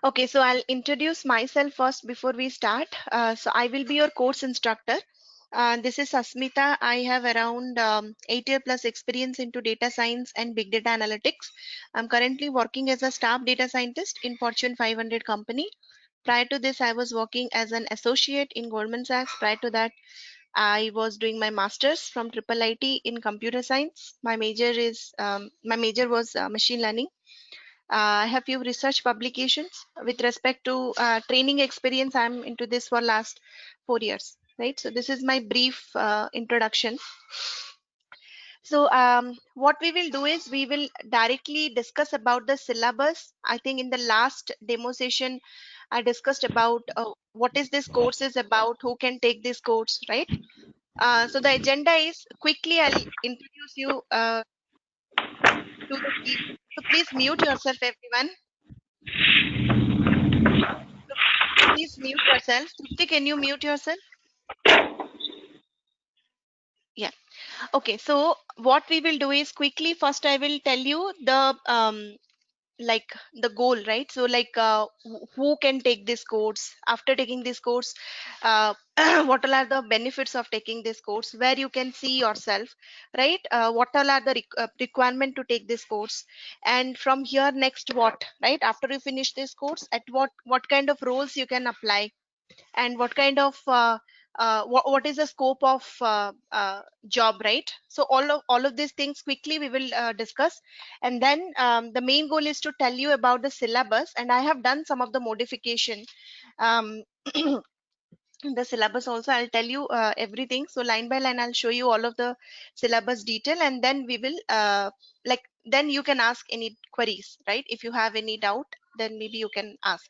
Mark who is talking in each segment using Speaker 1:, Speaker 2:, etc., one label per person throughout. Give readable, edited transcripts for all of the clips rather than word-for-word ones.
Speaker 1: Okay, so I'll introduce myself first before we start. So I will be your course instructor. This is Asmita. I have around 8 year plus experience into data science and big data analytics. I'm currently working as a staff data scientist in Fortune 500 company. Prior to this, I was working as an associate in Goldman Sachs. Prior to that, I was doing my master's from Triple IT in computer science. My major was machine learning. I have few research publications with respect to training experience. I'm into this for last 4 years, right? So this is my brief introduction. So what we will do is we will directly discuss about the syllabus. I think in the last demo session, I discussed about what is this course is about, who can take this course, right? So the agenda is quickly I'll introduce you to the key. So please mute yourself, everyone. Please mute yourself. Trupti, can you mute yourself? Yeah. Okay. So what we will do is quickly first I will tell you the like the goal, right? So like who can take this course? After taking this course, what all are the benefits of taking this course? Where you can see yourself, right? What all are the requirement to take this course? And from here next what, right? After you finish this course, at what kind of roles you can apply, and what kind of what is the scope of job, right? So all of these things quickly we will discuss, and then the main goal is to tell you about the syllabus, and I have done some of the modification. um, the syllabus also I'll tell you everything, so line by line I'll show you all of the syllabus detail, and then we will like then you can ask any queries, right? If you have any doubt, then maybe you can ask.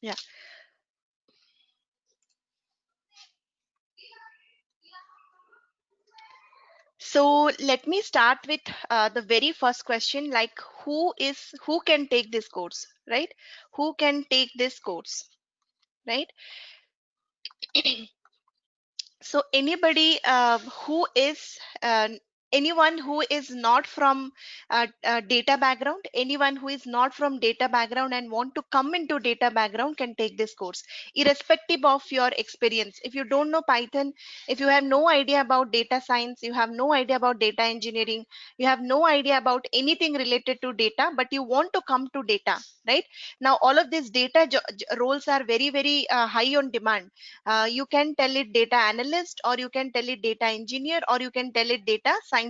Speaker 1: Yeah. So let me start with the very first question, like who can take this course, right? Who can take this course, right? So anybody who is anyone who is not from data background, anyone who is not from data background and want to come into data background can take this course, irrespective of your experience. If you don't know Python, if you have no idea about data science, you have no idea about data engineering, you have no idea about anything related to data, but you want to come to data, right? Now all of these data roles are very high on demand. You can tell it data analyst, or you can tell it data engineer, or you can tell it data scientist.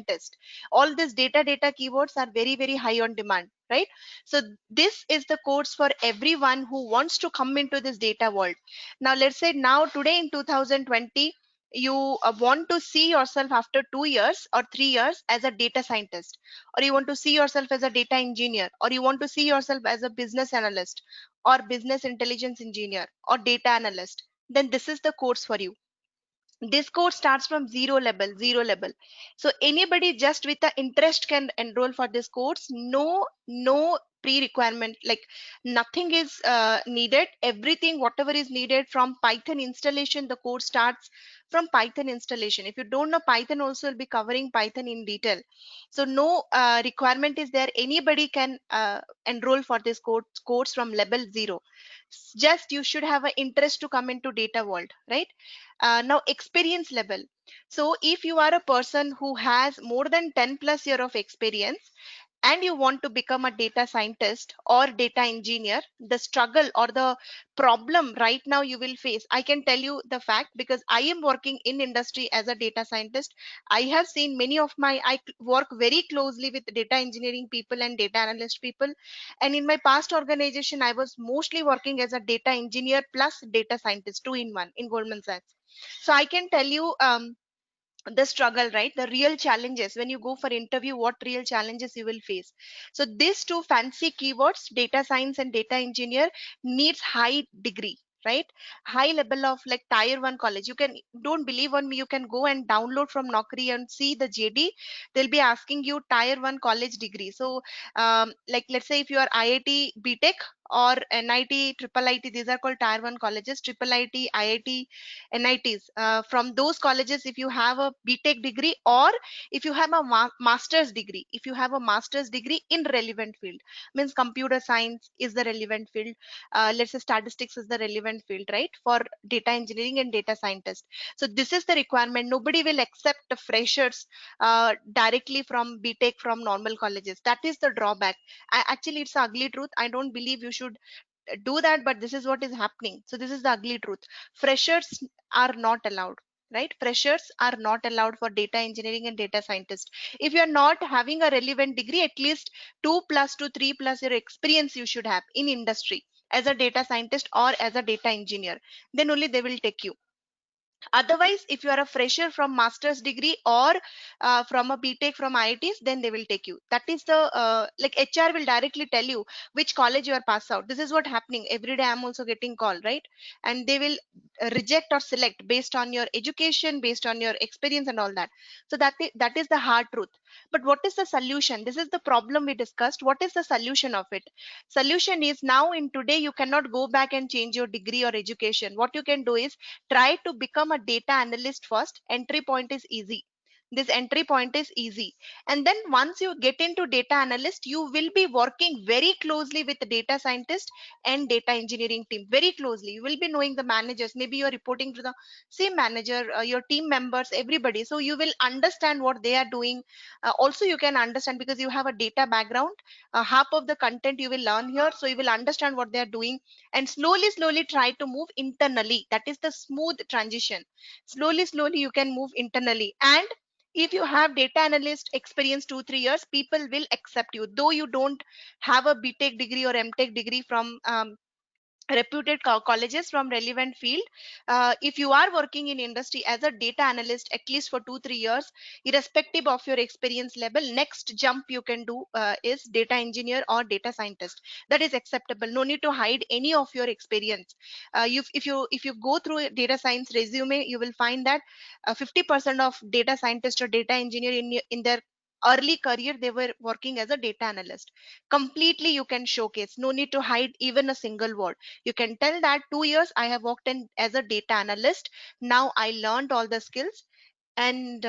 Speaker 1: All these data keywords are very high on demand, right? So this is the course for everyone who wants to come into this data world. Now let's say now today in 2020, you want to see yourself after 2 years or 3 years as a data scientist, or you want to see yourself as a data engineer, or you want to see yourself as a business analyst, or business intelligence engineer, or data analyst, then this is the course for you. This course starts from zero level. So anybody just with the interest can enroll for this course. No pre-requirement, like nothing is needed. Everything whatever is needed from Python installation, the course starts from Python installation. If you don't know Python, also will be covering Python in detail. So no requirement is there. Anybody can enroll for this course from level 0. Just you should have an interest to come into data world, right? Now experience level. So if you are a person who has more than 10 plus year of experience and you want to become a data scientist or data engineer, the struggle or the problem right now you will face, I can tell you the fact, because I am working in industry as a data scientist. I have seen many of my, I work very closely with data engineering people and data analyst people, and in my past organization I was mostly working as a data engineer plus data scientist, two in one in Goldman Sachs. So I can tell you the struggle, right? The real challenges when you go for interview, what real challenges you will face. So these two fancy keywords, data science and data engineer, needs high degree, right? High level of like tier 1 college. You can, don't believe on me, you can go and download from Naukri and see the JD. They'll be asking you tier 1 college degree. So like let's say if you are IIT BTech or NIT, Triple IT, these are called tier 1 colleges, Triple IT, IIT, NITs. From those colleges, if you have a BTech degree, or if you have a master's degree, if you have a master's degree in relevant field, means computer science is the relevant field, let's say statistics is the relevant field, right, for data engineering and data scientist. So this is the requirement. Nobody will accept the freshers directly from BTech from normal colleges. That is the drawback. Actually, it's ugly truth. I don't believe you should do that, but this is what is happening. So this is the ugly truth. Freshers are not allowed, right? Freshers are not allowed for data engineering and data scientist. If you are not having a relevant degree, at least 2 plus to 3 plus your experience you should have in industry as a data scientist or as a data engineer, then only they will take you. Otherwise, if you are a fresher from master's degree or from a BTech from IITs, then they will take you. That is the like HR will directly tell you which college you are passed out. This is what happening every day. I'm also getting call, right? And they will reject or select based on your education, based on your experience and all that. So that is the hard truth. But what is the solution? This is the problem we discussed. What is the solution of it? Solution is, now in today you cannot go back and change your degree or education. What you can do is try to become a data analyst first. Entry point is easy. This entry point is easy, and then once you get into data analyst, you will be working very closely with the data scientist and data engineering team, very closely. You will be knowing the managers, maybe you're reporting to the same manager, your team members, everybody. So you will understand what they are doing. Also you can understand, because you have a data background, half of the content you will learn here, so you will understand what they are doing. And slowly try to move internally. That is the smooth transition. Slowly you can move internally. And if you have data analyst experience 2 3 years, people will accept you, though you don't have a BTech degree or MTech degree from reputed colleges from relevant field. If you are working in industry as a data analyst at least for 2 3 years, irrespective of your experience level, next jump you can do is data engineer or data scientist. That is acceptable. No need to hide any of your experience. If you go through a data science resume, you will find that 50% of data scientist or data engineer in their early career, they were working as a data analyst. Completely you can showcase, no need to hide even a single word. You can tell that 2 years I have worked in as a data analyst. Now I learned all the skills, and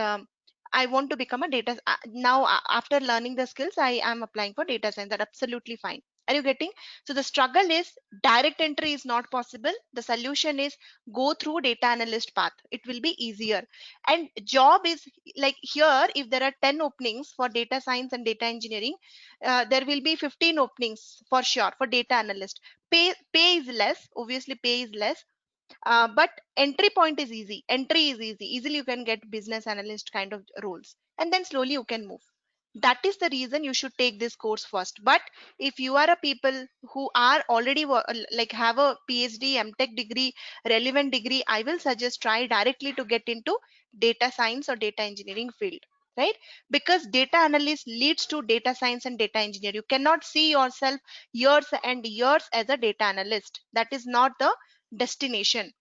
Speaker 1: I want to become a data. Now, after learning the skills, I am applying for data science. That absolutely fine. Are you getting? So the struggle is direct entry is not possible. The solution is go through data analyst path. It will be easier. And job is like here. If there are 10 openings for data science and data engineering, there will be 15 openings for sure for data analyst. Pay is less. Obviously, pay is less, but entry point is easy. Entry is easy. Easily you can get business analyst kind of roles, and then slowly you can move. That is the reason you should take this course first. But if you are a people who are already like have a PhD, MTech degree, relevant degree, I will suggest try directly to get into data science or data engineering field, right? Because data analyst leads to data science and data engineer. You cannot see yourself years and years as a data analyst. That is not the destination.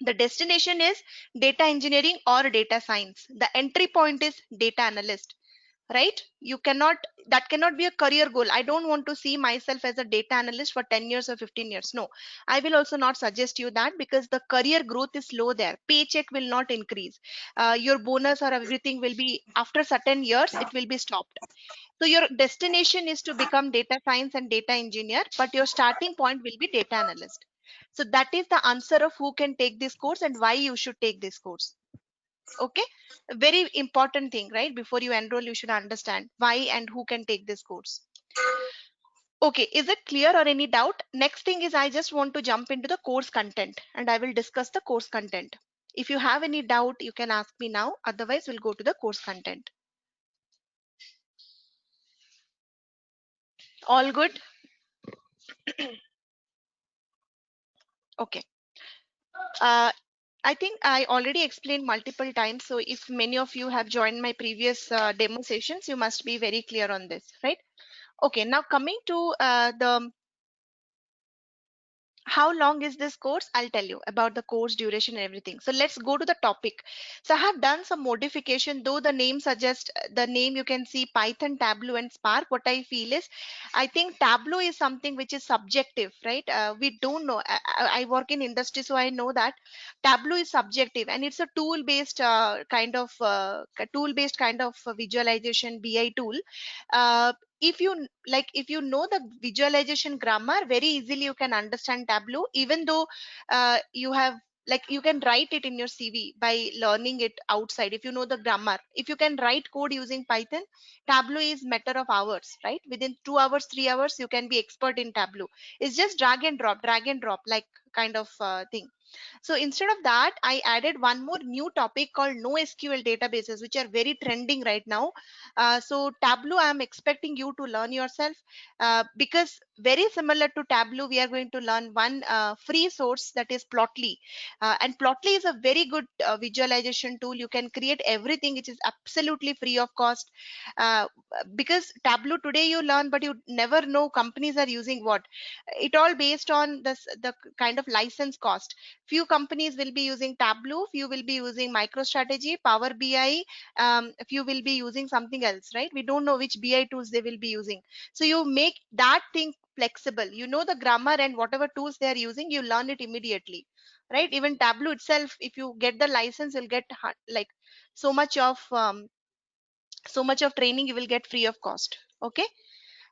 Speaker 1: The destination is data engineering or data science. The entry point is data analyst, right? You cannot, that cannot be a career goal. I don't want to see myself as a data analyst for 10 years or 15 years. No, I will also not suggest you that, because the career growth is low there. Paycheck will not increase. Your bonus or everything will be after certain years, it will be stopped. So your destination is to become data science and data engineer, but your starting point will be data analyst. So that is the answer of who can take this course and why you should take this course. Okay, a very important thing, right? Before you enroll, you should understand why and who can take this course. Okay, is it clear or any doubt? Next thing is, I just want to jump into the course content and I will discuss the course content. If you have any doubt, you can ask me now. Otherwise, we'll go to the course content. All good? Okay. Uh, I think I already explained multiple times. So if many of you have joined my previous demo sessions, you must be very clear on this, right? Okay, now coming to the How long is this course? I'll tell you about the course duration and everything. So let's go to the topic. So I have done some modification, though the name suggests the name, you can see Python, Tableau, and Spark. What I feel is, I think Tableau is something which is subjective, right? We don't know. I work in industry, so I know that Tableau is subjective, and it's a tool-based visualization BI tool. If you if you know the visualization grammar, very easily you can understand Tableau, even though you have you can write it in your CV by learning it outside. If you know the grammar, if you can write code using Python, Tableau is matter of hours, right? Within 2 hours, 3 hours, you can be expert in Tableau. It's just drag and drop like kind of thing. So instead of that, I added one more new topic called NoSQL databases, which are very trending right now. So Tableau, I'm expecting you to learn yourself, because very similar to Tableau, we are going to learn one free source, that is Plotly. And Plotly is a very good visualization tool. You can create everything which is absolutely free of cost. Uh, because Tableau today you learn, but you never know companies are using what. It all based on the kind of license cost. Few companies will be using Tableau, few will be using MicroStrategy, Power BI, few will be using something else, right? We don't know which BI tools they will be using. So you make that thing flexible. You know the grammar, and whatever tools they are using, you learn it immediately, right? Even Tableau itself, if you get the license, you'll get like so much of training you will get free of cost. Okay.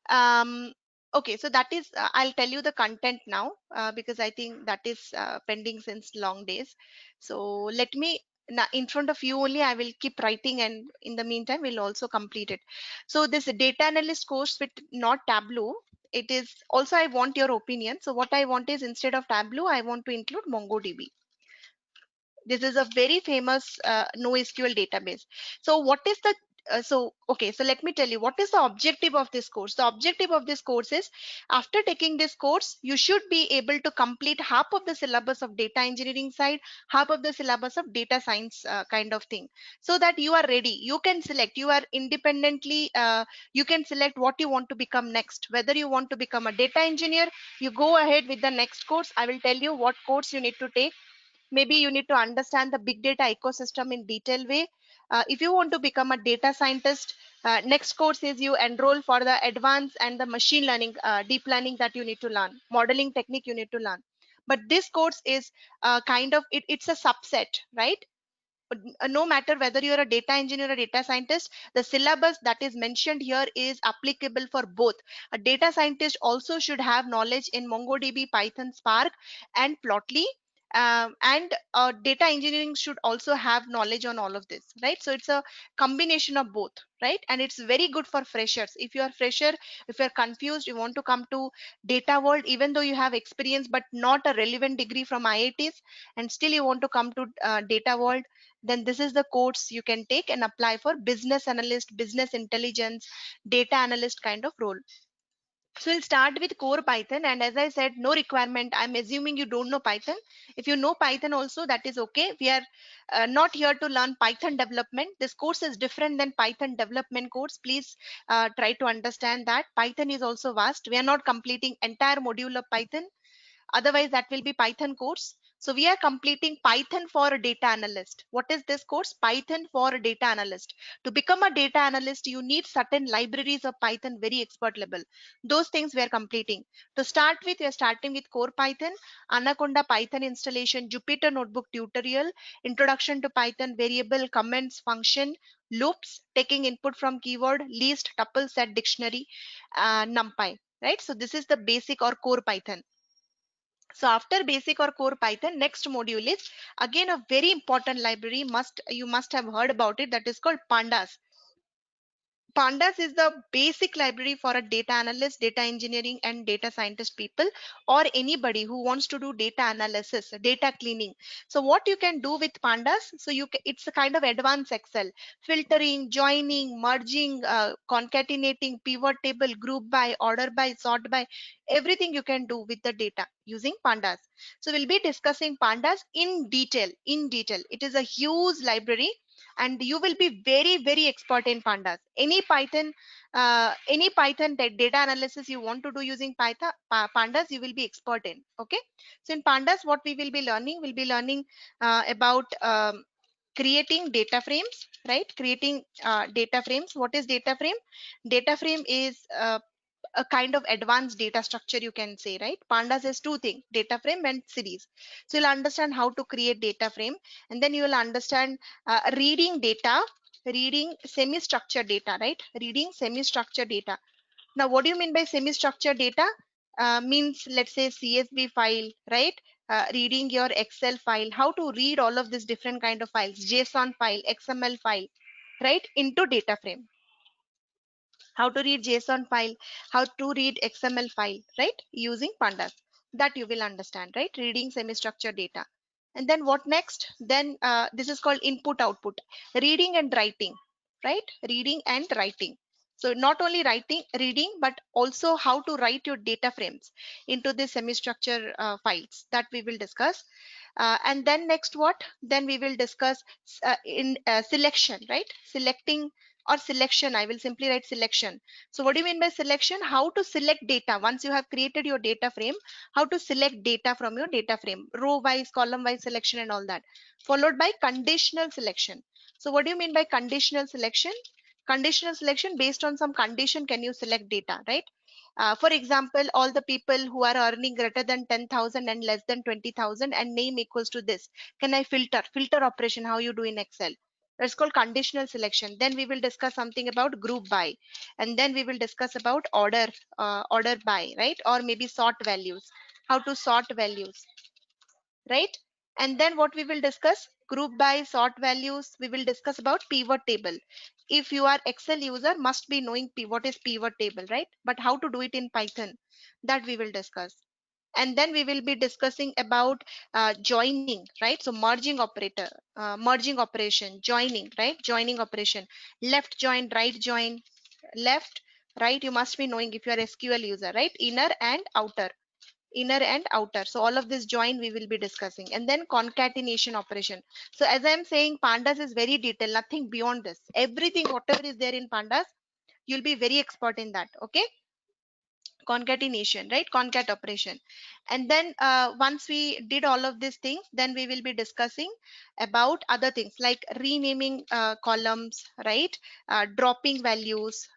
Speaker 1: um okay, so that is I'll tell you the content now, because I think that is pending since long days. So let me now, in front of you only, I will keep writing, and in the meantime we'll also complete it. So this data analyst course with not Tableau, it is also, I want your opinion. So what I want is, instead of Tableau, I want to include MongoDB. This is a very famous NoSQL database. So what is the okay, so let me tell you what is the objective of this course. The objective of this course is, after taking this course, you should be able to complete half of the syllabus of data engineering side, half of the syllabus of data science kind of thing, so that you are ready. You can select, you are independently, you can select what you want to become next. Whether you want to become a data engineer, you go ahead with the next course. I will tell you what course you need to take. Maybe you need to understand the big data ecosystem in detail way. If you want to become a data scientist, next course is you enroll for the advanced and the machine learning, deep learning, that you need to learn, modeling technique you need to learn. But this course is kind of it's a subset, right? No matter whether you're a data engineer or data scientist, the syllabus that is mentioned here is applicable for both. A data scientist also should have knowledge in MongoDB, Python, Spark, and Plotly. And data engineering should also have knowledge on all of this, right? So it's a combination of both, right? And it's very good for freshers. If you are fresher, if you're confused, you want to come to data world, even though you have experience but not a relevant degree from IITs, and still you want to come to data world, then this is the course you can take and apply for business analyst, business intelligence, data analyst kind of role. So we'll start with core Python, and as I said, no requirement. I'm assuming you don't know Python. If you know Python also, that is okay. We are not here to learn Python development. This course is different than Python development course. Please try to understand that Python is also vast. We are not completing entire module of Python. Otherwise, that will be Python course. So we are completing Python for a data analyst. What is this course? Python for a data analyst. To become a data analyst, you need certain libraries of Python, very expert level. Those things we are completing. To start with, we are starting with core Python, Anaconda Python installation, Jupyter notebook tutorial, introduction to Python, variable, comments, function, loops, taking input from keyword, list, tuple, set, dictionary, NumPy. Right. So this is the basic or core Python. So after basic or core Python, next module is again a very important library. You must have heard about it. That is called Pandas. Pandas is the basic library for a data analyst, data engineering, and data scientist people, or anybody who wants to do data analysis, data cleaning. So what you can do with Pandas? So it's a kind of advanced Excel, filtering, joining, merging, concatenating, pivot table, group by, order by, sort by, everything you can do with the data using Pandas. So we'll be discussing Pandas in detail. In detail, it is a huge library. and you will be very, very expert in pandas. Any Python data analysis you want to do using Python, pandas, you will be expert in. Okay, so in pandas, what we will be learning, about creating data frames, right? Creating data frames. What is data frame? Data frame is a kind of advanced data structure, you can say, right? Pandas is two things: data frame and series. So you'll understand how to create data frame, and then you will understand reading data, reading semi-structured data, right? Reading semi-structured data. Now, what do you mean by semi-structured data? Means, let's say, CSV file, right? Reading your Excel file, how to read all of these different kind of files, JSON file, XML file, right, into data frame. How to read JSON file, how to read XML file, right, using pandas. That you will understand, right? Reading semi-structured data. And then what next? Then this is called input output, reading and writing, right? Reading and writing. So not only writing, reading, but also how to write your data frames into the semi-structured files, that we will discuss. And then next what? Then we will discuss in selection, right? Selecting or selection. I will simply write selection. So what do you mean by selection? How to select data once you have created your data frame, how to select data from your data frame, row wise, column wise selection and all that, followed by conditional selection. So what do you mean by conditional selection? Conditional selection, based on some condition can you select data, right? For example, all the people who are earning greater than 10,000 and less than 20,000 and name equals to this, can I filter operation, how you do in Excel? That's called conditional selection. Then we will discuss something about group by, and then we will discuss about order by, right? Or maybe sort values, how to sort values, right? And then what we will discuss, group by, sort values. We will discuss about pivot table. If you are Excel user, must be knowing what is pivot table, right? But how to do it in Python, that we will discuss. And then we will be discussing about joining, right? So merging operator, merging operation, joining, right? Joining operation, left join, right join, left, right, you must be knowing if you are SQL user, right? Inner and outer, inner and outer. So all of this join we will be discussing. And then concatenation operation. So as I am saying, pandas is very detailed, nothing beyond this. Everything whatever is there in pandas, you'll be very expert in that. Okay, concatenation, right? Concat operation. And then once we did all of these things, then we will be discussing about other things like renaming columns, right? Dropping values,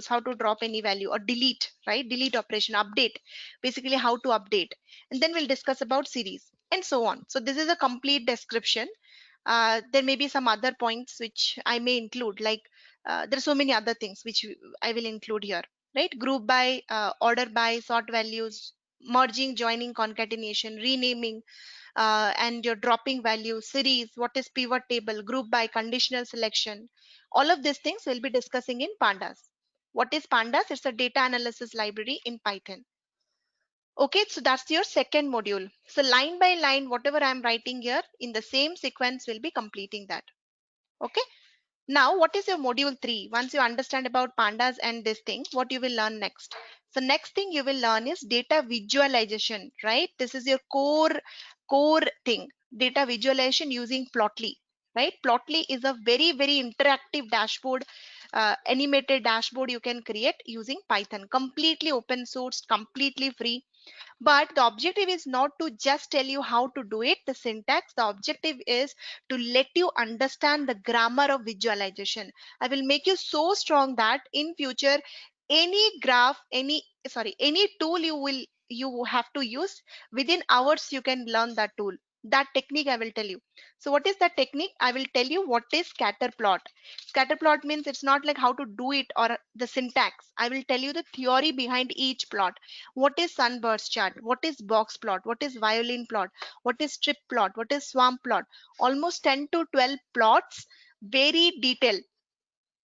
Speaker 1: how to drop any value, or delete, right? Delete operation, update, basically how to update. And then we'll discuss about series and so on. So this is a complete description. There may be some other points which I may include, like there are so many other things which I will include here, right? Group by, order by, sort values, merging, joining, concatenation, renaming, and your dropping value, series, what is pivot table, group by, conditional selection. All of these things we'll be discussing in pandas. What is pandas? It's a data analysis library in Python. Okay, so that's your second module. So line by line, whatever I'm writing here in the same sequence, will be completing that. Okay. Now, what is your module 3? Once you understand about pandas and this thing, what you will learn next? So next thing you will learn is data visualization, right? This is your core thing. Data visualization using Plotly, right? Plotly is a very, very interactive dashboard, animated dashboard you can create using Python. Completely open source, completely free. But the objective is not to just tell you how to do it, the syntax. The objective is to let you understand the grammar of visualization. I will make you so strong that in future, any graph, any tool you have to use, within hours you can learn that tool. That technique I will tell you. So what is that technique? I will tell you what is scatter plot. Scatter plot means it's not like how to do it or the syntax. I will tell you the theory behind each plot. What is sunburst chart? What is box plot? What is violin plot? What is strip plot? What is swamp plot? Almost 10 to 12 plots, very detailed.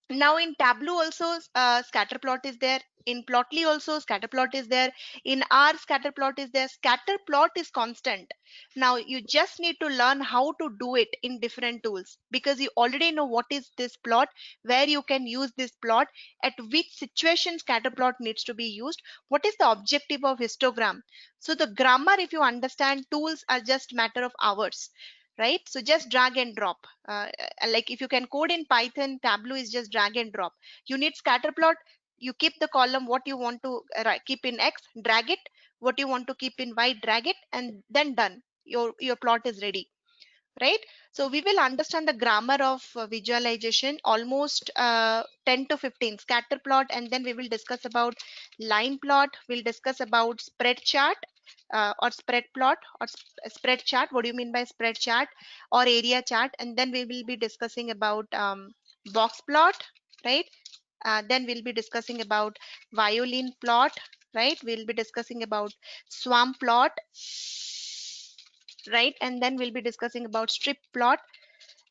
Speaker 1: Now in Tableau also scatter plot is there. In Plotly also scatter plot is there. In R scatter plot is there. Scatter plot is constant. Now you just need to learn how to do it in different tools, because you already know what is this plot, where you can use this plot, at which situation scatter plot needs to be used, what is the objective of histogram. So the grammar, if you understand, tools are just matter of hours. right? So just drag and drop. Like if you can code in Python, Tableau is just drag and drop. You need scatter plot, you keep the column what you want to keep in X, drag it, what you want to keep in Y, drag it, and then done. Your plot is ready, right? So we will understand the grammar of visualization almost 10 to 15 scatter plot, and then we will discuss about line plot, we'll discuss about spread chart, or spread plot, or spread chart. What do you mean by spread chart? Or area chart. And then we will be discussing about box plot, right? Then we'll be discussing about violin plot, right? We'll be discussing about swamp plot, right? And then we'll be discussing about strip plot.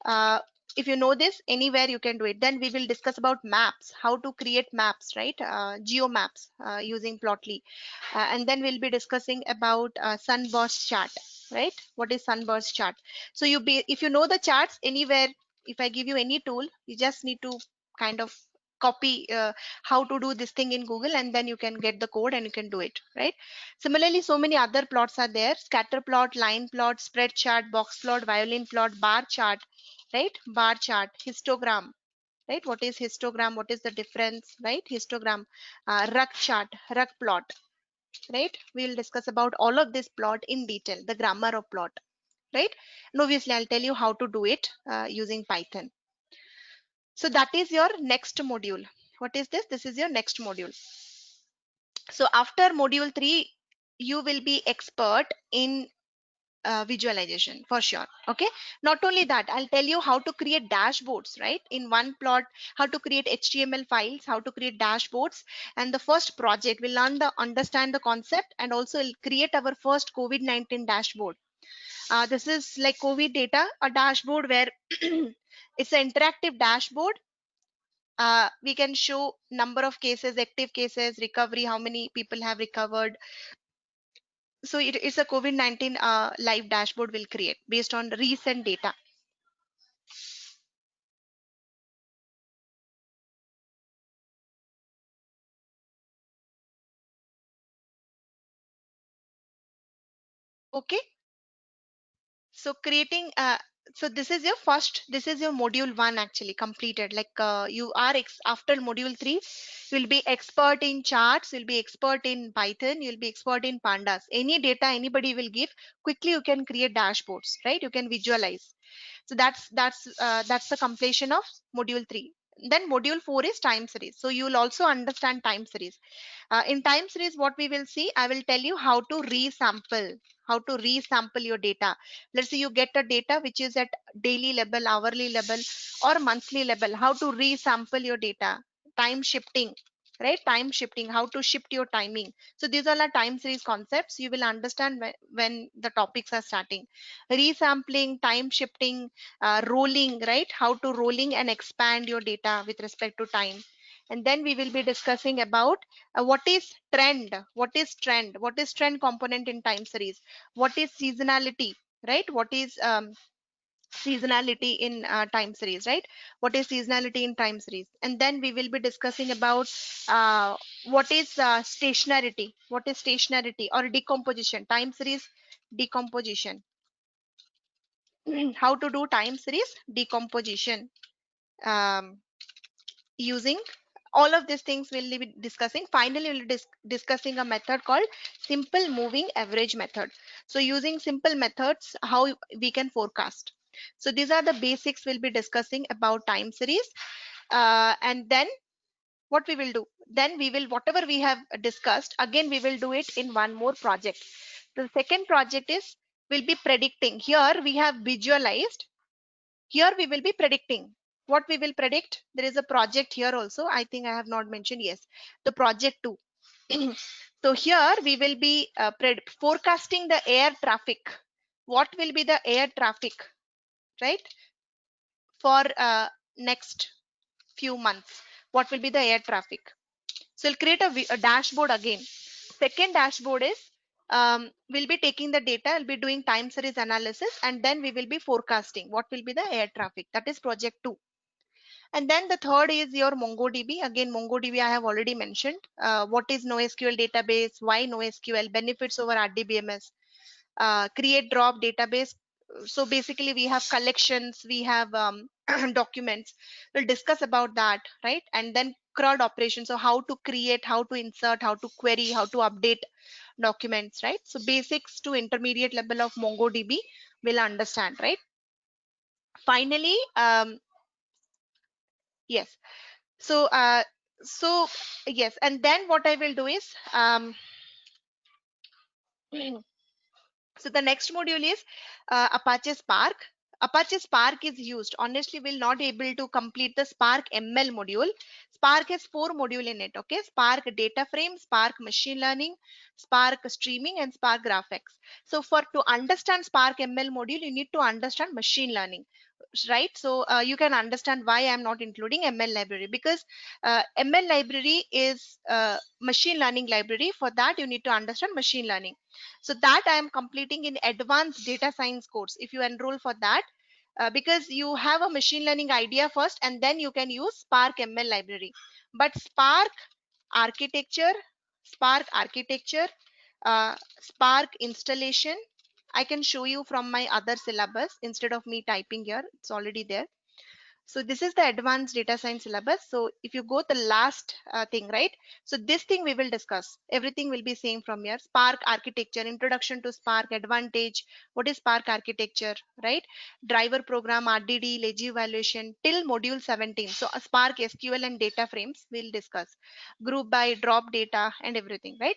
Speaker 1: uh, if you know this, anywhere you can do it. Then we will discuss about maps, how to create maps, right? Geo maps using Plotly. And then we'll be discussing about sunburst chart, right? What is sunburst chart? So if you know the charts anywhere, if I give you any tool, you just need to kind of copy how to do this thing in Google, and then you can get the code and you can do it, right? Similarly, so many other plots are there: scatter plot, line plot, spread chart, box plot, violin plot, bar chart, right? Bar chart, histogram, right? What is histogram? What is the difference, right? Histogram, rug chart, rug plot, right? We will discuss about all of this plot in detail, the grammar of plot, right? And obviously I'll tell you how to do it using Python. So that is your next module. What is this? This is your next module. So after module 3, you will be expert in visualization for sure. Okay, not only that, I'll tell you how to create dashboards, right? In one plot, how to create HTML files, how to create dashboards. And the first project will understand the concept, and also will create our first COVID-19 dashboard. This is like COVID data, a dashboard where it's an interactive dashboard. We can show number of cases, active cases, recovery, how many people have recovered. So it's a COVID-19 live dashboard will create based on recent data. Okay, so creating so this is your module 1 actually completed. Like you are after module 3, you'll be expert in charts, you'll be expert in Python, you'll be expert in pandas. Any data anybody will give, quickly you can create dashboards, right? You can visualize. So that's the completion of module 3. Then module 4 is time series. So you will also understand time series. In time series, what we will see, I will tell you how to resample your data. Let's say you get a data which is at daily level, hourly level, or monthly level. How to resample your data. Time shifting, right? Time shifting, how to shift your timing. So these all are time series concepts. You will understand when the topics are starting. Resampling, time shifting, rolling, right? How to rolling and expand your data with respect to time. And then we will be discussing about what is trend, what is trend component in time series, what is seasonality, right? What is seasonality in time series, right? What is seasonality in time series? And then we will be discussing about what is stationarity or decomposition, time series decomposition. How to do time series decomposition um, using all of these things we'll be discussing. Finally, we'll be discussing a method called simple moving average method. So using simple methods, how we can forecast. So these are the basics we'll be discussing about time series. And then what we will do, then we will, whatever we have discussed, again we will do it in one more project. The second project is, we'll be predicting. Here we have visualized, here we will be predicting. What we will predict? There is a project here also. I think I have not mentioned. Yes, the project 2. So here we will be forecasting the air traffic. What will be the air traffic, right? For next few months. What will be the air traffic? So we'll create a dashboard again. Second dashboard is, we'll be taking the data, we'll be doing time series analysis, and then we will be forecasting what will be the air traffic. That is project 2. And then the third is your MongoDB. Again, MongoDB I have already mentioned. What is NoSQL database? Why NoSQL? Benefits over RDBMS. Create drop database. so basically we have collections, we have documents. We'll discuss about that, right? And then CRUD operations, so how to create, how to insert, how to query, how to update documents, right? So basics to intermediate level of MongoDB will understand, right? Finally, yes. So so yes, and then what I will do is so the next module is Apache Spark. Apache Spark is used. Honestly, we'll not able to complete the Spark ML module. Spark has 4 modules in it. Okay, Spark Data Frame, Spark Machine Learning, Spark Streaming, and Spark Graphics. So for to understand Spark ML module, you need to understand machine learning, right? So you can understand why I'm not including ML library, because ML library is machine learning library. For that, you need to understand machine learning. So that I am completing in advanced data science course if you enroll for that, because you have a machine learning idea first and then you can use Spark ML library. But architecture Spark architecture, Spark installation, I can show you from my other syllabus instead of me typing here, it's already there. So this is the advanced data science syllabus. So if you go the last thing, right? So this thing we will discuss. Everything will be same from here. Spark architecture, introduction to Spark, advantage, what is Spark architecture, right? Driver program, RDD, lazy evaluation till module 17. So a Spark SQL and data frames we'll discuss. Group by, drop data and everything, right?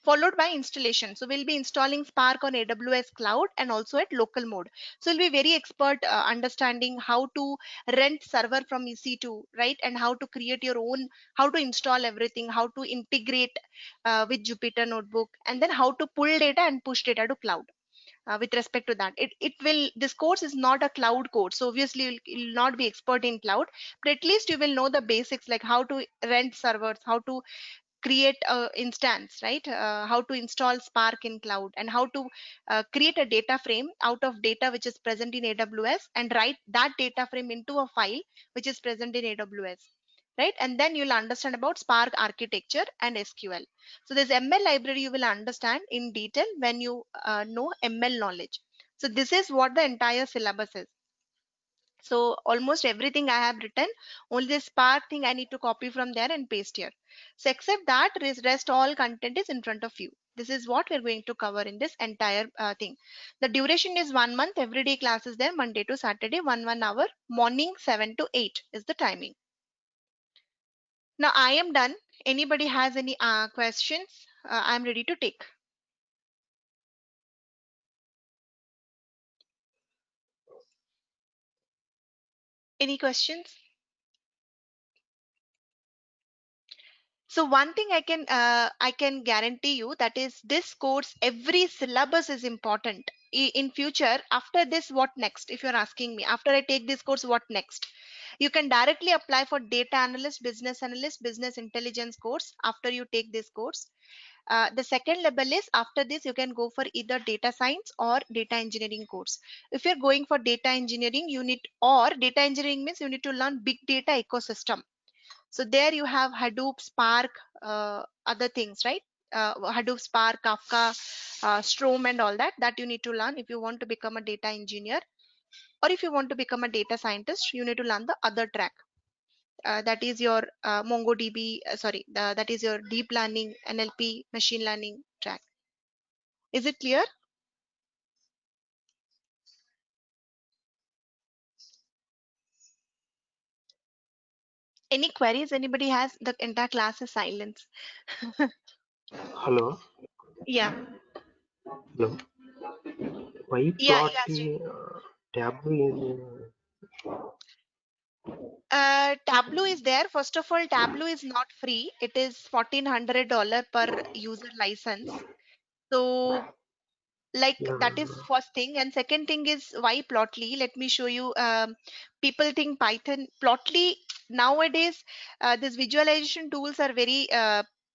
Speaker 1: Followed by installation. So we'll be installing Spark on AWS cloud and also at local mode. So we'll be very expert understanding how to rent server from EC2, right? And how to create your own, how to install everything, how to integrate with Jupyter Notebook, and then how to pull data and push data to cloud. With respect to that, it will, this course is not a cloud course, so obviously you'll not be expert in cloud, but at least you will know the basics, like how to rent servers, how to create a instance, right? How to install Spark in cloud, and how to create a data frame out of data which is present in AWS and write that data frame into a file which is present in AWS, right? And then you'll understand about Spark architecture and SQL. So this ML library you will understand in detail when you know ML knowledge. So this is what the entire syllabus is. So almost everything I have written, only the Spark thing I need to copy from there and paste here. So except that, rest all content is in front of you. This is what we're going to cover in this entire thing. The duration is 1 month. Every day class is there, Monday to Saturday, 1 hour. Morning 7 to 8 is the timing. Now I am done. Anybody has any questions? I'm ready to take. Any questions? So one thing I can guarantee you, that is this course, every syllabus is important. In future, after this, what next? If you're asking me, after I take this course, what next? You can directly apply for data analyst, business intelligence course after you take this course. The second level is, after this you can go for either data science or data engineering course. If you're going for data engineering, you need, or data engineering means you need to learn big data ecosystem. So there you have Hadoop, Spark, other things, right? Hadoop, Spark, Kafka, Strom, and all that you need to learn if you want to become a data engineer, or if you want to become a data scientist, you need to learn the other track. That is your MongoDB, that is your deep learning, NLP, machine learning track. Is it clear? Any queries anybody has? The entire class is silence.
Speaker 2: Hello.
Speaker 1: Yeah.
Speaker 2: Hello. Why
Speaker 1: Yeah, yeah, Srini.
Speaker 2: plotly Tableau
Speaker 1: Tableau is there. First of all, Tableau is not free. It is $1,400 per user license. So, like,
Speaker 2: is
Speaker 1: that is first thing. And second thing is, why Plotly? Let me show you. People think Python. Plotly nowadays, these visualization tools are very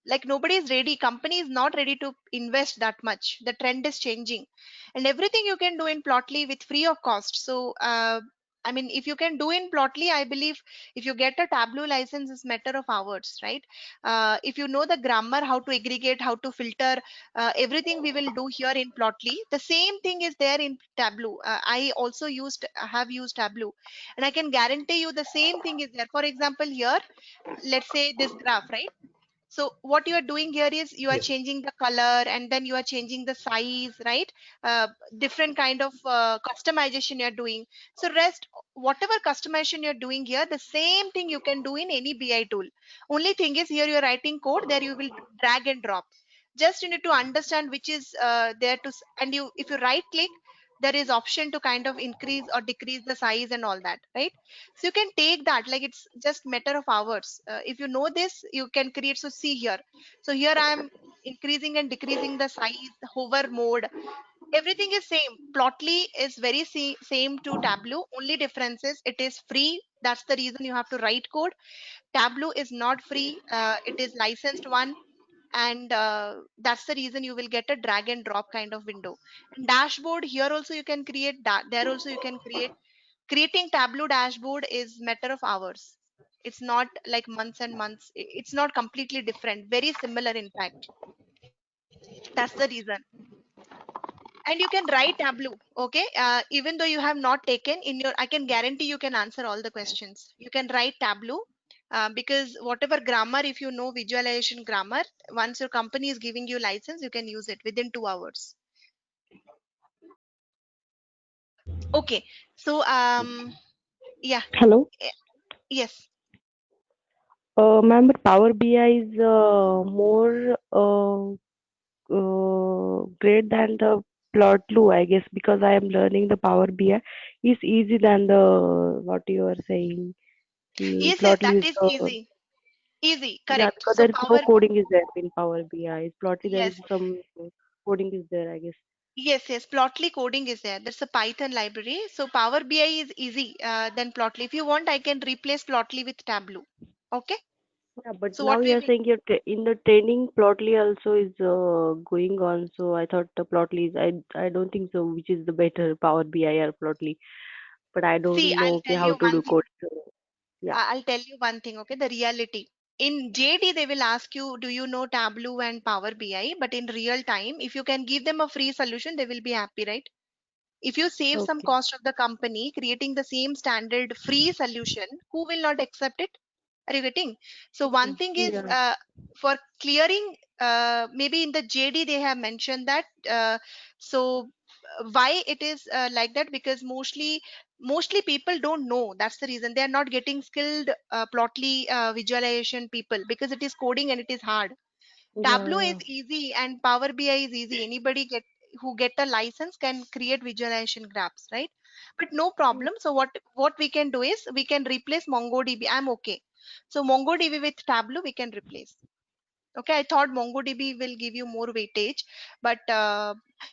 Speaker 1: like, nobody is ready. Company is not ready to invest that much. The trend is changing, and everything you can do in Plotly with free of cost. So I mean, if you can do in Plotly, I believe if you get a Tableau license, it's matter of hours, right? If you know the grammar, how to aggregate, how to filter, everything we will do here in Plotly. The same thing is there in Tableau. I also have used Tableau, and I can guarantee you the same thing is there. For example, here, let's say this graph, right? So what you are doing here is you are
Speaker 2: Yes.
Speaker 1: changing the color, and then you are changing the size, right? uh, Different kind of customization you're doing. So rest, whatever customization you're doing here, the same thing you can do in any BI tool. Only thing is here you're writing code, there you will drag and drop. Just you need to understand which is there to and you, if you right click, there is option to kind of increase or decrease the size and all that, right? So you can take that, like it's just matter of hours. If you know this, you can create. So see here, so here I am increasing and decreasing the size, the hover mode, everything is same. Plotly is very same to Tableau, only difference is it is free. That's the reason you have to write code. Tableau is not free, it is licensed one. And that's the reason you will get a drag and drop kind of window. And dashboard, here also you can create that, there also you can create. Creating Tableau dashboard is matter of hours. It's not like months and months. It's not completely different, very similar in fact. That's the reason. And you can write Tableau, okay? Even though you have not taken in your, I can guarantee you can answer all the questions. You can write Tableau, because whatever grammar, if you know visualization grammar, once your company is giving you license, you can use it within 2 hours. Okay, so yeah,
Speaker 3: Hello.
Speaker 1: eh, yes.
Speaker 3: Ma'am, but Power BI is more great than the Plotlu, I guess, because I am learning the Power BI is easy than the what you are saying.
Speaker 1: Yes, yes, that
Speaker 3: Plotly is
Speaker 1: is
Speaker 3: the
Speaker 1: easy. Easy,
Speaker 3: yeah,
Speaker 1: correct.
Speaker 3: because
Speaker 1: So
Speaker 3: there is no
Speaker 1: Power,
Speaker 3: coding is there in Power BI. Plotly there is
Speaker 1: yes,
Speaker 3: some coding is there, I guess.
Speaker 1: yes, yes. Plotly coding is there. There's a Python library. So Power BI is easy than Plotly. If you want, I can replace Plotly with Tableau. Okay.
Speaker 3: Yeah, but
Speaker 1: So
Speaker 3: now
Speaker 1: what
Speaker 3: you
Speaker 1: we
Speaker 3: are
Speaker 1: will,
Speaker 3: saying you're in the training Plotly also is going on. So I thought the Plotly is I don't think so. Which is the better Power BI or Plotly? But I
Speaker 1: see,
Speaker 3: don't know
Speaker 1: I'll
Speaker 3: okay
Speaker 1: tell
Speaker 3: how
Speaker 1: you
Speaker 3: to
Speaker 1: one
Speaker 3: do
Speaker 1: thing.
Speaker 3: code. So yeah.
Speaker 1: I'll tell you one thing. Okay. The reality. In JD, they will ask you, do you know Tableau and Power BI? But in real time, if you can give them a free solution, they will be happy, right? If you save some
Speaker 3: Okay.
Speaker 1: cost of the company creating the same standard free solution, who will not accept it? Are you getting? So one thing is,
Speaker 3: Yeah.
Speaker 1: for clearing, maybe in the JD they have mentioned that. So why it is like that? Because mostly people don't know. That's the reason they are not getting skilled Plotly visualization people, because it is coding and it is hard.
Speaker 3: Yeah.
Speaker 1: Tableau is
Speaker 3: Yeah.
Speaker 1: easy and Power BI is easy. Anybody who get a license can create visualization graphs, right? But no problem. So what we can do is we can replace MongoDB. I'm okay. So MongoDB with Tableau we can replace. Okay, I thought MongoDB will give you more weightage, but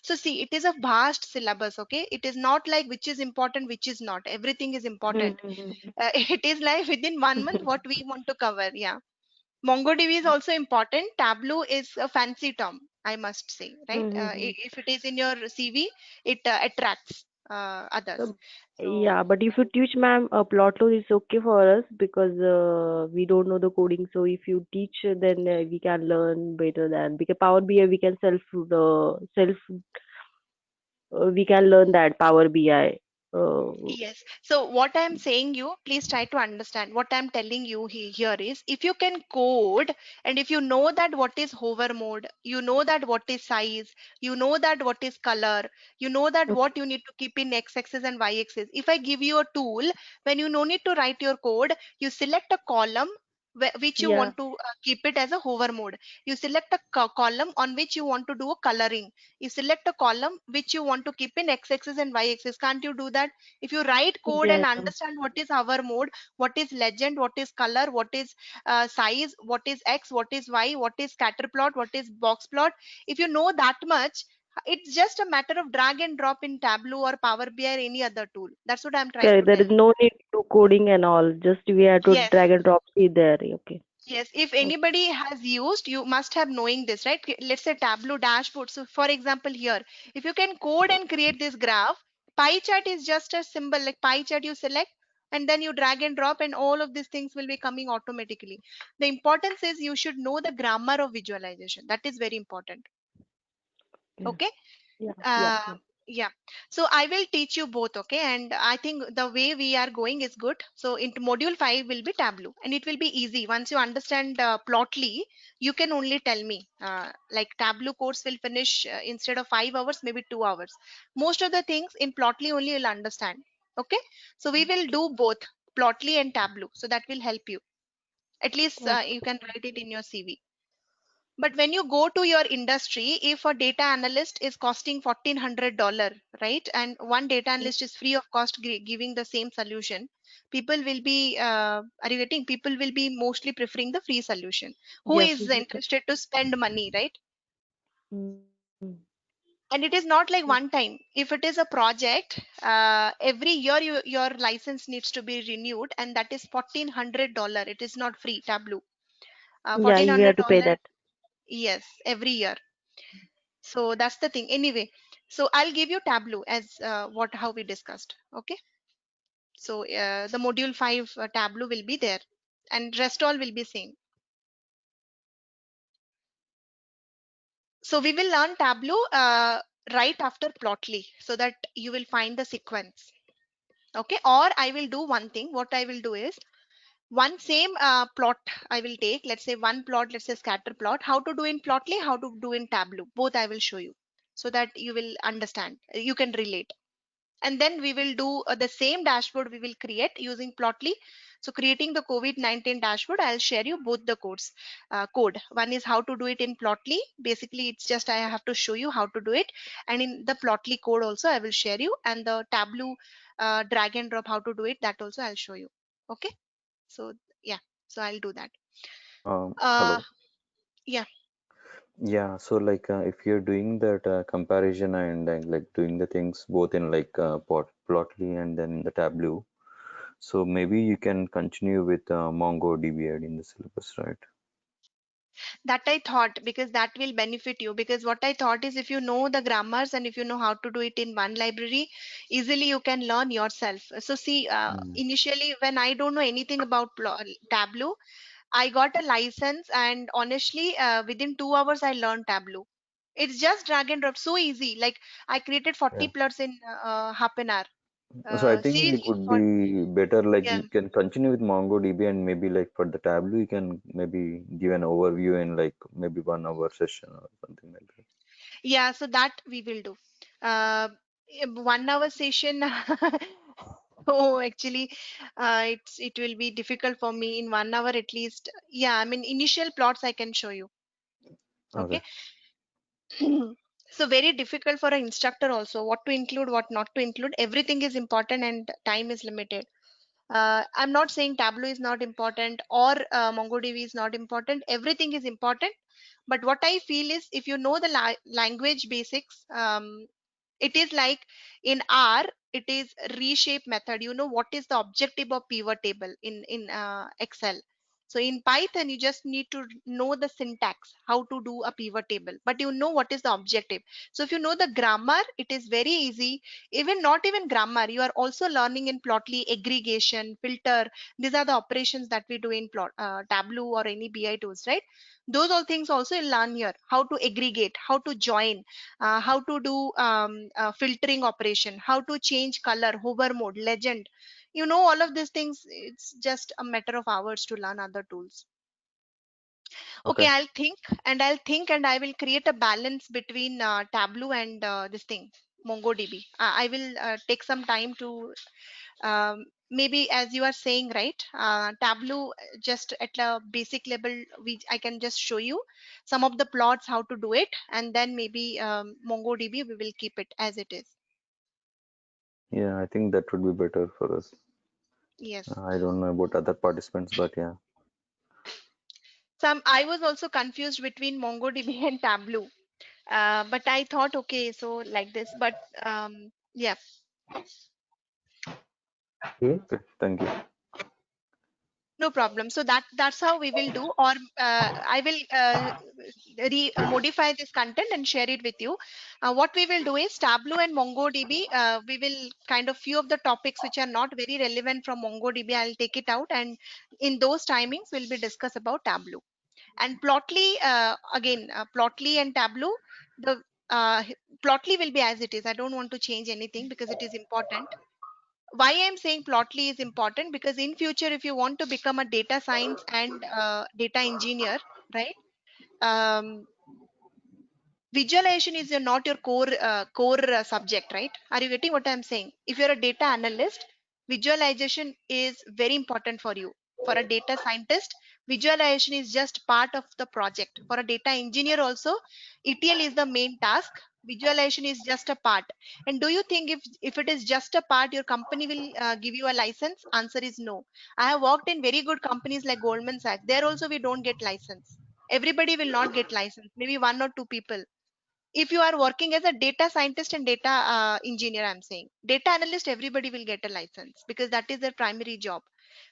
Speaker 1: so see, it is a vast syllabus. Okay, it is not like which is important, which is not. Everything is important.
Speaker 3: Mm-hmm.
Speaker 1: It is like within 1 month what we want to cover. Yeah. MongoDB is also important. Tableau is a fancy term, I must say, right?
Speaker 3: Mm-hmm.
Speaker 1: If it is in your CV, it attracts others. So
Speaker 3: Yeah, but if you teach ma'am Plotlo is okay for us because we don't know the coding. So if you teach, then we can learn better than because Power BI we can self we can learn that Power BI.
Speaker 1: yes. So what I'm saying you, please try to understand what I'm telling you here is if you can code and if you know that what is hover mode, you know that what is size, you know that what is color, you know that what you need to keep in x-axis and y-axis. If I give you a tool, when you no need to write your code, you select a column which you
Speaker 3: Yeah.
Speaker 1: want to keep it as a hover mode. You select a column on which you want to do a coloring. You select a column which you want to keep in x-axis and y-axis. Can't you do that? If you write code
Speaker 3: Yeah.
Speaker 1: and understand what is hover mode, what is legend, what is color, what is size, what is x, what is y, what is scatter plot, what is box plot, if you know that much, it's just a matter of drag and drop in Tableau or Power BI or any other tool. That's what I'm trying to
Speaker 3: Correct. There
Speaker 1: tell
Speaker 3: is
Speaker 1: you.
Speaker 3: no need to coding and all. Just we have to
Speaker 1: Yes.
Speaker 3: drag and drop see there. Okay.
Speaker 1: Yes, if
Speaker 3: Okay.
Speaker 1: anybody has used, you must have knowing this, right? Let's say Tableau dashboard. So for example, here, if you can code and create this graph, Pie chart is just a symbol, like pie chart you select and then you drag and drop and all of these things will be coming automatically. The importance is you should know the grammar of visualization. That is very important.
Speaker 3: Yeah.
Speaker 1: Okay.
Speaker 3: Yeah. Yeah.
Speaker 1: uh, yeah, so I will teach you both. Okay, and I think the way we are going is good. So into module 5 will be Tableau and it will be easy once you understand Plotly. You can only tell me like Tableau course will finish instead of 5 hours, maybe 2 hours. Most of the things in Plotly only you'll understand. Okay, so we will do both Plotly and Tableau, so that will help you. At least
Speaker 3: Okay.
Speaker 1: you can write it in your CV. But when you go to your industry, if a data analyst is costing $1,400, right, and one data analyst is free of cost giving the same solution, people will be, are you getting? People will be mostly preferring the free solution. Who
Speaker 3: Yes.
Speaker 1: is
Speaker 3: Yes.
Speaker 1: interested to spend money, right?
Speaker 3: Mm.
Speaker 1: And it is not like
Speaker 3: Yeah.
Speaker 1: one time. If it is a project, every year your license needs to be renewed, and that is $1,400. It is not free, Tableau.
Speaker 3: Yeah.
Speaker 1: Fourteen
Speaker 3: We
Speaker 1: hundred
Speaker 3: have to pay
Speaker 1: dollar,
Speaker 3: that.
Speaker 1: yes, every year. So that's the thing. Anyway, so I'll give you Tableau as what how we discussed. Okay. So the module 5 Tableau will be there, and rest all will be same. So we will learn Tableau right after Plotly, so that you will find the sequence. Okay. Or I will do one thing. What I will do is one same plot I will take. Let's say one plot. Let's say scatter plot. How to do in Plotly? How to do in Tableau? Both I will show you, so that you will understand. You can relate. And then we will do the same dashboard we will create using Plotly. So creating the COVID-19 dashboard, I'll share you both the code. One is how to do it in Plotly. Basically, it's just I have to show you how to do it. And in the Plotly code also, I will share you. And the Tableau drag and drop how to do it, that also I'll show you. Okay. So yeah, so I'll do that. Uh,
Speaker 4: Hello.
Speaker 1: yeah.
Speaker 4: Yeah, so like if you're doing that comparison and like doing the things both in like Plotly and then the Tableau, so maybe you can continue with MongoDB in the syllabus, right?
Speaker 1: That I thought, because that will benefit you. Because what I thought is if you know the grammars and if you know how to do it in one library, easily you can learn yourself. So see,
Speaker 4: Mm.
Speaker 1: initially when I don't know anything about Tableau, I got a license and honestly, within 2 hours I learned Tableau. It's just drag and drop, so easy. Like I created 40
Speaker 4: Yeah.
Speaker 1: plots in half an hour.
Speaker 4: So I think it
Speaker 1: Seriously,
Speaker 4: would
Speaker 1: for
Speaker 4: be better like
Speaker 1: yeah.
Speaker 4: you can continue with MongoDB and maybe like for the Tableau you can maybe give an overview in like maybe 1 hour session or something like that.
Speaker 1: Yeah, so that we will do. Uh, 1 hour session. Oh, actually, it will be difficult for me in 1 hour at least. Yeah, I mean initial plots I can show you.
Speaker 4: Okay.
Speaker 1: Okay. So very difficult for an instructor also. What to include, what not to include. Everything is important and time is limited. I'm not saying Tableau is not important or MongoDB is not important. Everything is important. But what I feel is if you know the language basics, it is like in R, it is reshape method. You know what is the objective of pivot table in Excel. So in Python, you just need to know the syntax, how to do a pivot table, but you know what is the objective. So if you know the grammar, it is very easy. Even not even grammar, you are also learning in Plotly aggregation, filter. These are the operations that we do in Tableau or any BI tools, right? Those all things also you'll learn here. How to aggregate, how to join, how to do filtering operation, how to change color, hover mode, legend. You know all of these things. It's just a matter of hours to learn other tools. Okay,
Speaker 4: Okay.
Speaker 1: I'll think and I will create a balance between Tableau and this thing, MongoDB. I will take some time to maybe as you are saying, right? Tableau, just at a basic level, I can just show you some of the plots how to do it, and then maybe MongoDB we will keep it as it is.
Speaker 4: Yeah, I think that would be better for us.
Speaker 1: Yes.
Speaker 4: I don't know about other participants, but yeah.
Speaker 1: Some I was also confused between MongoDB and Tableau, but I thought okay, so like this, but yeah.
Speaker 2: Okay.
Speaker 4: Okay, thank you.
Speaker 1: No problem. So that's how we will do, or I will modify this content and share it with you. What we will do is Tableau and MongoDB. We will kind of few of the topics which are not very relevant from MongoDB. I'll take it out, and in those timings we'll be discuss about Tableau and Plotly. Again, Plotly and Tableau. The Plotly will be as it is. I don't want to change anything because it is important. Why I'm saying Plotly is important, because in future if you want to become a data science and data engineer, right, um, visualization is not your core subject, right? Are you getting what I'm saying? If you're a data analyst, visualization is very important for you. For a data scientist, visualization is just part of the project. For a data engineer also, ETL is the main task, visualization is just a part. And do you think if it is just a part, your company will give you a license? Answer is no. I have worked in very good companies like Goldman Sachs. There also we don't get license. Everybody will not get license, maybe one or two people. If you are working as a data scientist and data engineer, I'm saying data analyst, everybody will get a license because that is their primary job,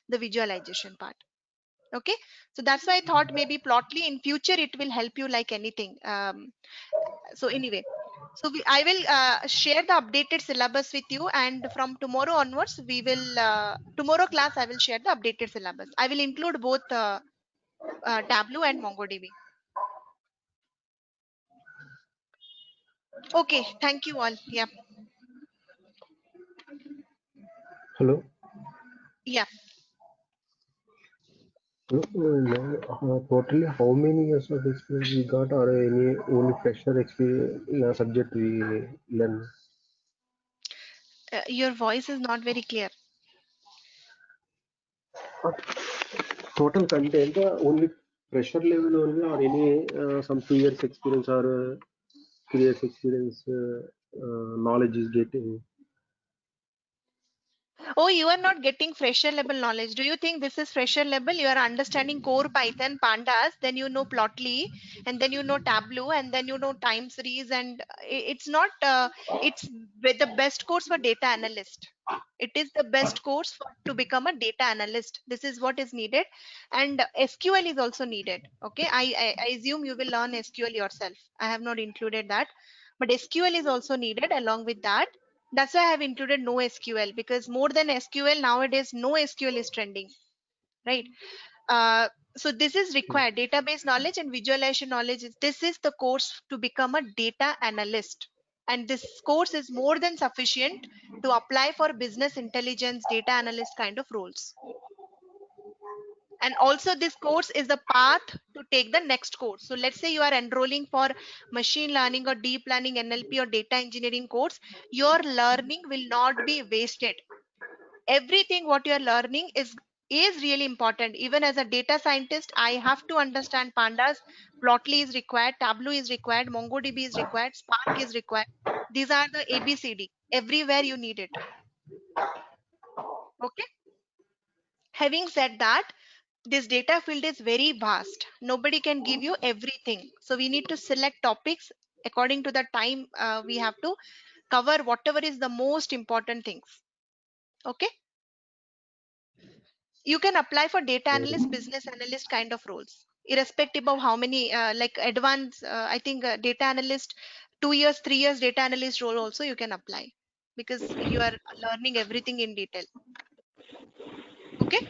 Speaker 1: the visualization part. Okay, so that's why I thought maybe Plotly in future it will help you like anything. So anyway, so I will share the updated syllabus with you, and from tomorrow onwards we will tomorrow class I will share the updated syllabus. I will include both Tableau and MongoDB. Okay, thank you all. Yeah.
Speaker 2: Hello.
Speaker 1: Yeah.
Speaker 2: Totally, how many years of experience we got, or any only fresher experience subject we learn?
Speaker 1: Your voice is not very clear.
Speaker 2: Uh, Total content, only fresher level only, or any some 2 years experience or 3 years experience knowledge is getting.
Speaker 1: Oh, you are not getting fresher level knowledge. Do you think this is fresher level? You are understanding core Python, pandas, then you know Plotly, and then you know Tableau, and then you know time series, and it's not. It's the best course for data analyst. It is the best course to become a data analyst. This is what is needed, and SQL is also needed. Okay, I assume you will learn SQL yourself. I have not included that, but SQL is also needed along with that. That's why I have included NoSQL, because more than SQL nowadays, NoSQL is trending, right? Uh, so this is required. Database knowledge and visualization knowledge. This is the course to become a data analyst. And this course is more than sufficient to apply for business intelligence, data analyst kind of roles. And also this course is the path to take the next course. So let's say you are enrolling for machine learning or deep learning, NLP or data engineering course, your learning will not be wasted. Everything what you are learning is really important. Even as a data scientist, I have to understand pandas. Plotly is required, Tableau is required, MongoDB is required, Spark is required. These are the ABCD. Everywhere you need it. Okay, having said that, this data field is very vast. Nobody can give you everything. So we need to select topics according to the time. We have to cover whatever is the most important things. Okay. You can apply for data analyst, business analyst kind of roles, irrespective of how many, like advanced, I think data analyst, 2 years, 3 years data analyst role also you can apply, because you are learning everything in detail. Okay.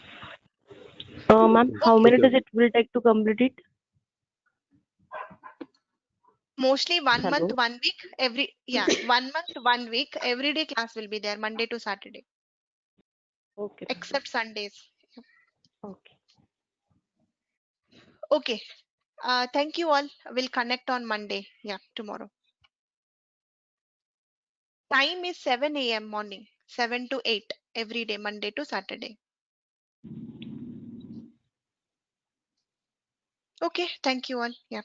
Speaker 3: Ma'am, how
Speaker 1: Okay.
Speaker 3: many
Speaker 2: Okay.
Speaker 3: days it will take to complete it?
Speaker 1: Mostly 1 month,
Speaker 3: Hello.
Speaker 1: 1 week, yeah, 1 month, 1 week, every day class will be there, Monday to Saturday,
Speaker 3: Okay.
Speaker 1: except Sundays.
Speaker 3: Okay.
Speaker 1: Okay. Thank you all. We'll connect on Monday. Yeah, tomorrow. Time is 7 a.m. morning, 7 to 8 every day, Monday to Saturday. Okay. Thank you all. Yeah.